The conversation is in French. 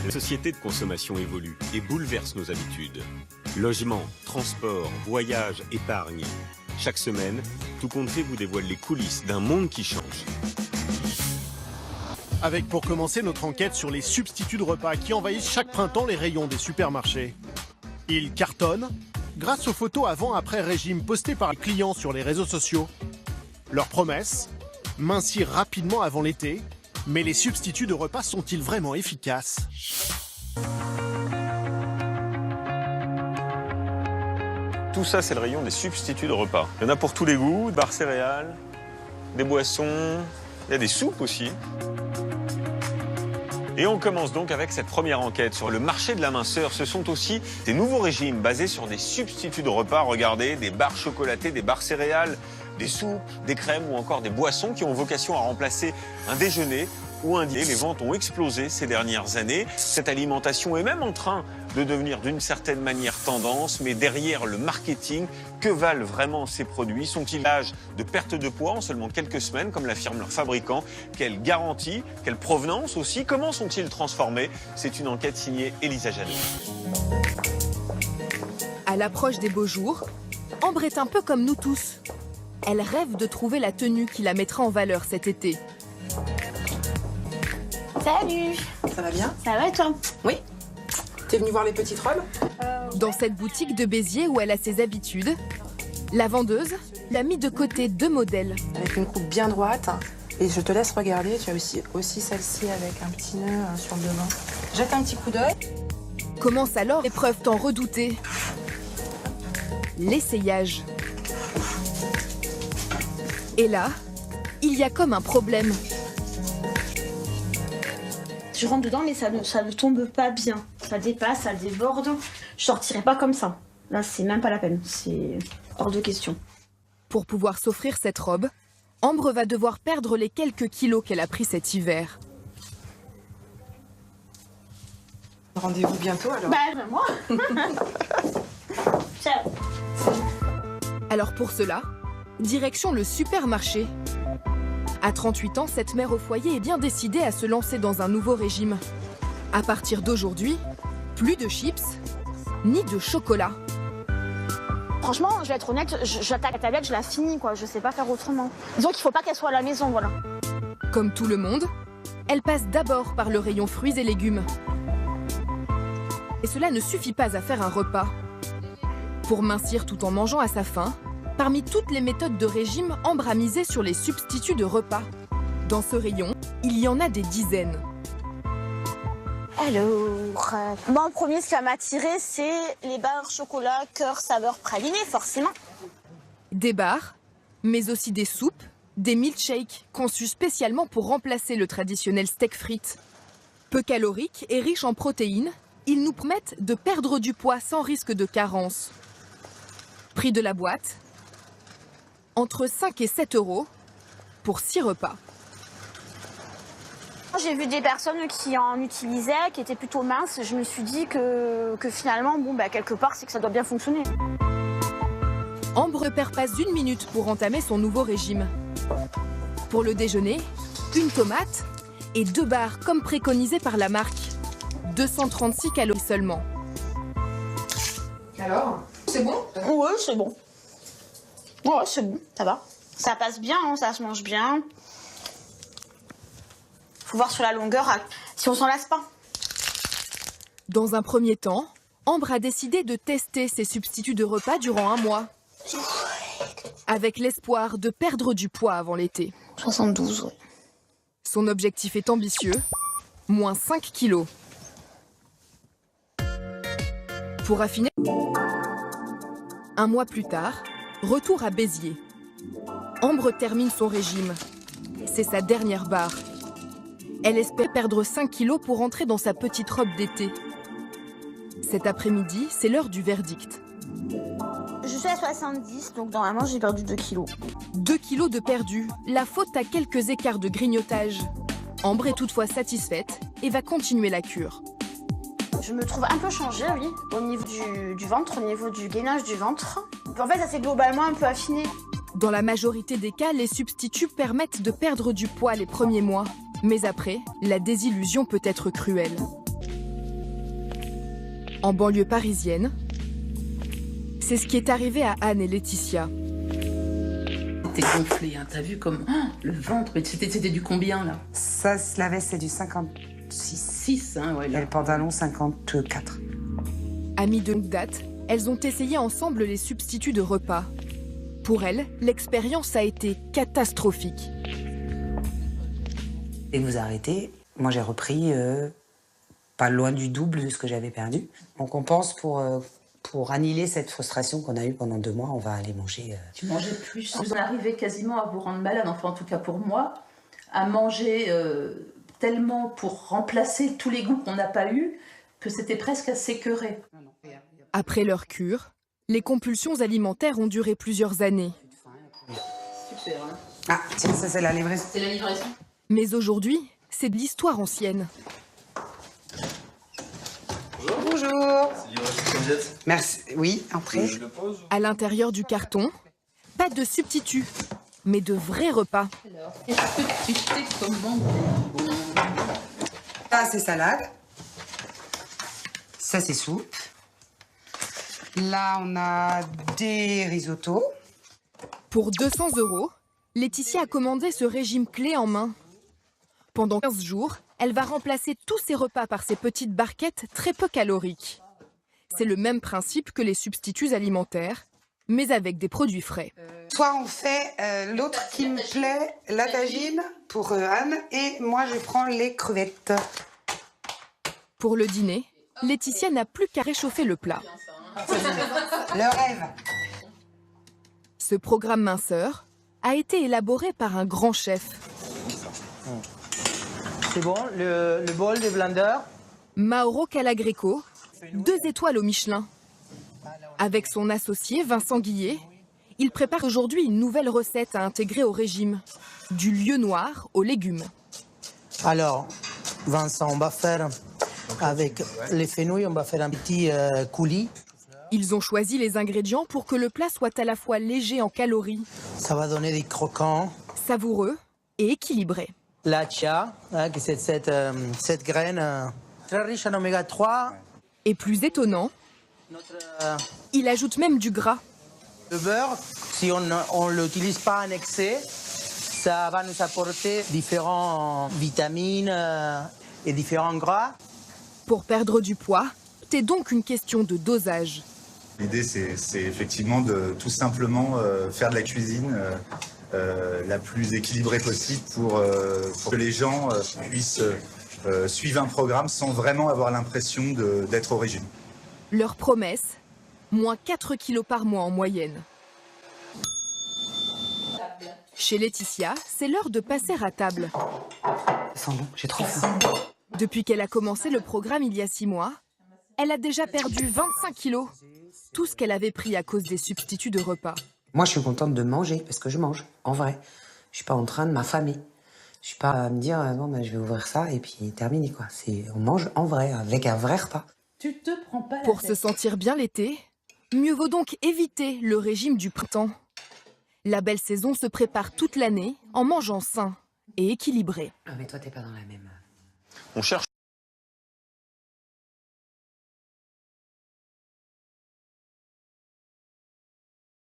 La société de consommation évolue et bouleverse nos habitudes. Logement, transport, voyage, épargne. Chaque semaine, Tout compte fait vous dévoile les coulisses d'un monde qui change. Avec pour commencer notre enquête sur les substituts de repas qui envahissent chaque printemps les rayons des supermarchés. Ils cartonnent grâce aux photos avant-après régime postées par les clients sur les réseaux sociaux. Leur promesse, mincir rapidement avant l'été. Mais les substituts de repas sont-ils vraiment efficaces ? Tout ça, c'est le rayon des substituts de repas. Il y en a pour tous les goûts, des barres céréales, des boissons, il y a des soupes aussi. Et on commence donc avec cette première enquête sur le marché de la minceur. Ce sont aussi des nouveaux régimes basés sur des substituts de repas. Regardez, des barres chocolatées, des barres céréales, des soupes, des crèmes ou encore des boissons qui ont vocation à remplacer un déjeuner ou un dîner. Les ventes ont explosé ces dernières années. Cette alimentation est même en train de devenir d'une certaine manière tendance, mais derrière le marketing, que valent vraiment ces produits? Sont-ils l'âge de perte de poids en seulement quelques semaines, comme l'affirment leurs fabricants? Quelle garantie? Quelle provenance aussi? Comment sont-ils transformés? C'est une enquête signée Elisa Janot. À l'approche des beaux jours, Ambre est un peu comme nous tous. Elle rêve de trouver la tenue qui la mettra en valeur cet été. Salut! Ça va bien? Ça va et toi? Oui. T'es venue voir les petites robes? Dans cette boutique de Béziers où elle a ses habitudes, la vendeuse l'a mis de côté 2 modèles. Avec une coupe bien droite. Et je te laisse regarder. Tu as aussi celle-ci avec un petit nœud sur le devant. Jette un petit coup d'œil. Commence alors l'épreuve tant redoutée. L'essayage. Et là, il y a comme un problème. Je rentre dedans, mais ça ne tombe pas bien. Ça dépasse, ça déborde. Je sortirai pas comme ça. Là, c'est même pas la peine. C'est hors de question. Pour pouvoir s'offrir cette robe, Ambre va devoir perdre les quelques kilos qu'elle a pris cet hiver. Rendez-vous bientôt alors? Bah, moi. Ciao. Alors pour cela, direction le supermarché. À 38 ans, cette mère au foyer est bien décidée à se lancer dans un nouveau régime. À partir d'aujourd'hui, plus de chips, ni de chocolat. Franchement, je vais être honnête, j'attaque la tablette, je la finis, quoi. Je sais pas faire autrement. Disons qu'il faut pas qu'elle soit à la maison, voilà. Comme tout le monde, elle passe d'abord par le rayon fruits et légumes. Et cela ne suffit pas à faire un repas. Pour mincir tout en mangeant à sa faim, parmi toutes les méthodes de régime, Ambre a misé sur les substituts de repas. Dans ce rayon, il y en a des dizaines. Alors, moi, en premier, ce qui va m'attirer, c'est les barres chocolat, cœur, saveur praliné, forcément. Des barres, mais aussi des soupes, des milkshakes conçus spécialement pour remplacer le traditionnel steak frites. Peu caloriques et riches en protéines, ils nous permettent de perdre du poids sans risque de carence. Prix de la boîte, entre 5 et 7 € pour 6 repas. J'ai vu des personnes qui en utilisaient, qui étaient plutôt minces. Je me suis dit que finalement, bon, bah, quelque part, c'est que ça doit bien fonctionner. Ambre ne perd pas une minute pour entamer son nouveau régime. Pour le déjeuner, une tomate et 2 barres comme préconisé par la marque. 236 calories seulement. Alors, c'est bon? Ouais, c'est bon. Ouais, c'est bon, ça va. Ça passe bien, hein, ça se mange bien. Faut voir sur la longueur si on s'en lasse pas. Dans un premier temps, Ambre a décidé de tester ses substituts de repas durant 1 mois. Avec l'espoir de perdre du poids avant l'été. 72, ouais. Son objectif est ambitieux, moins 5 kilos. Pour affiner, 1 mois plus tard, retour à Béziers. Ambre termine son régime. C'est sa dernière barre. Elle espère perdre 5 kilos pour entrer dans sa petite robe d'été. Cet après-midi, c'est l'heure du verdict. Je suis à 70, donc normalement j'ai perdu 2 kilos. 2 kilos de perdu, la faute à quelques écarts de grignotage. Ambre est toutefois satisfaite et va continuer la cure. Je me trouve un peu changée, oui, au niveau du ventre, au niveau du gainage du ventre. En fait, ça s'est globalement un peu affiné. Dans la majorité des cas, les substituts permettent de perdre du poids les premiers mois. Mais après, la désillusion peut être cruelle. En banlieue parisienne, c'est ce qui est arrivé à Anne et Laetitia. C'était gonflé, hein. T'as vu comme le ventre, mais c'était du combien là? Ça, la veste, c'est du 56. 6, hein, ouais. Et Là. le pantalon, 54. Amies de longue date, elles ont essayé ensemble les substituts de repas. Pour elles, l'expérience a été catastrophique. Et vous arrêtez, moi j'ai repris pas loin du double de ce que j'avais perdu. Donc on pense pour annihiler cette frustration qu'on a eue pendant 2 mois, on va aller manger. Tu mangeais plus. Vous en arrivez quasiment à vous rendre malade, enfin en tout cas pour moi, à manger tellement pour remplacer tous les goûts qu'on n'a pas eus que c'était presque à s'écœurer. Après leur cure, les compulsions alimentaires ont duré plusieurs années. Super, hein. Ah, tiens, ça c'est la livraison. C'est la livraison. Mais aujourd'hui, c'est de l'histoire ancienne. Bonjour. Merci. Oui, entrez. À l'intérieur du carton, pas de substitut, mais de vrais repas. Alors, est-ce que tu sais comment Ça c'est salade. Ça c'est soupe. Là on a des risottos. Pour 200 €, Laetitia a commandé ce régime clé en main. Pendant 15 jours, elle va remplacer tous ses repas par ces petites barquettes très peu caloriques. C'est le même principe que les substituts alimentaires, mais avec des produits frais. Soit on fait l'autre qui me plaît, la tagine pour Anne, et moi je prends les crevettes. Pour le dîner, Laetitia n'a plus qu'à réchauffer le plat. Le rêve. Ce programme minceur a été élaboré par un grand chef. C'est bon, le bol de blender. Mauro Calagreco, 2 étoiles au Michelin. Avec son associé Vincent Guillet, il prépare aujourd'hui une nouvelle recette à intégrer au régime. Du lieu noir aux légumes. Alors, Vincent, on va faire avec les fenouils, on va faire un petit coulis. Ils ont choisi les ingrédients pour que le plat soit à la fois léger en calories, Ça va donner des croquants. savoureux et équilibré. La chia, hein, qui c'est cette graine très riche en oméga 3. Et plus étonnant, il ajoute même du gras. Le beurre, si on ne l'utilise pas en excès, ça va nous apporter différentes vitamines et différents gras. Pour perdre du poids, c'est donc une question de dosage. L'idée, c'est effectivement de tout simplement faire de la cuisine la plus équilibrée possible pour que les gens puissent suivre un programme sans vraiment avoir l'impression d'être au régime. Leur promesse, moins 4 kilos par mois en moyenne. Chez Laetitia, c'est l'heure de passer à table. Ça sent bon, j'ai trop faim. Depuis qu'elle a commencé le programme il y a 6 mois, elle a déjà perdu 25 kilos. Tout ce qu'elle avait pris à cause des substituts de repas. Moi je suis contente de manger, parce que je mange, en vrai. Je suis pas en train de m'affamer. Je suis pas à me dire, bon, ben, je vais ouvrir ça et puis terminer, quoi. On mange en vrai, avec un vrai repas. Tu te prends pas la Pour tête. se sentir bien l'été, mieux vaut donc éviter le régime du printemps. La belle saison se prépare toute l'année en mangeant sain et équilibré. Ah mais toi t'es pas dans la même... On cherche